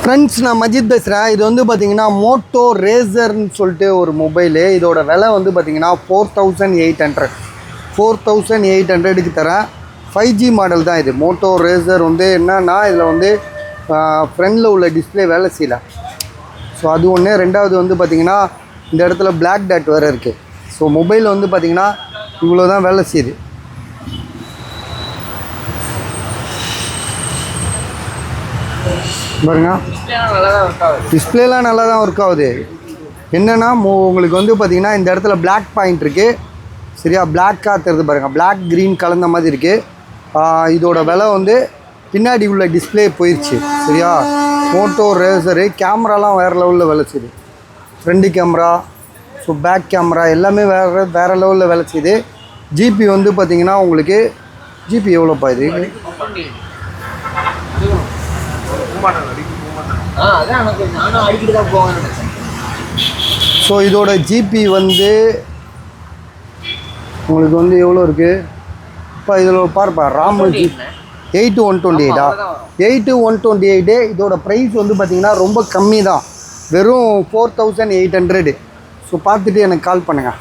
Friends, நான் மஜித் பேசுகிறேன். இது வந்து பார்த்தீங்கன்னா மோட்டோ ரேசர்னு சொல்லிட்டு ஒரு மொபைலு. இதோட விலை வந்து பார்த்தீங்கன்னா 4800க்கு தரேன். 5G மாடல் தான் இது. மோட்டோ ரேசர் வந்து என்னன்னா, இதில் வந்து ஃப்ரண்டில் உள்ள டிஸ்பிளே வேலை செய்யலை. ஸோ அது ஒன்று. ரெண்டாவது வந்து பார்த்திங்கன்னா இந்த இடத்துல பிளாக் டாட் வேறு இருக்குது. ஸோ மொபைல் வந்து பார்த்திங்கன்னா இவ்வளோ தான் வேலை செய்யுது. பாருங்க, டிஸ்பிளேலாம் நல்லா தான் ஒர்க் ஆகுது. என்னென்னா உங்களுக்கு வந்து பார்த்திங்கன்னா இந்த இடத்துல பிளாக் பாயிண்ட் இருக்குது. சரியா, பிளாக்காக தெரியுது பாருங்கள், பிளாக் க்ரீன் கலந்த மாதிரி இருக்குது. இதோட விலை வந்து பின்னாடி உள்ள டிஸ்பிளே போயிடுச்சு. சரியா, மோட்டோ ரேசரு. கேமராலாம் வேறு லெவலில் வேலை செய்யுது. Front camera, so back camera எல்லாமே வேறு லெவலில் வேலை செய்யுது. ஜிபி வந்து பார்த்திங்கன்னா உங்களுக்கு ஜிபி எவ்வளோப்பா இது? ஸோ இதோட ஜிபி வந்து உங்களுக்கு வந்து எவ்வளோ இருக்குது இப்போ இதில் பார்ப்பா. ராமு ஜி 8128 8128. இதோட ப்ரைஸ் வந்து பார்த்திங்கன்னா ரொம்ப கம்மி தான், வெறும் 4800. ஸோ பார்த்துட்டு எனக்கு கால் பண்ணுங்கள்.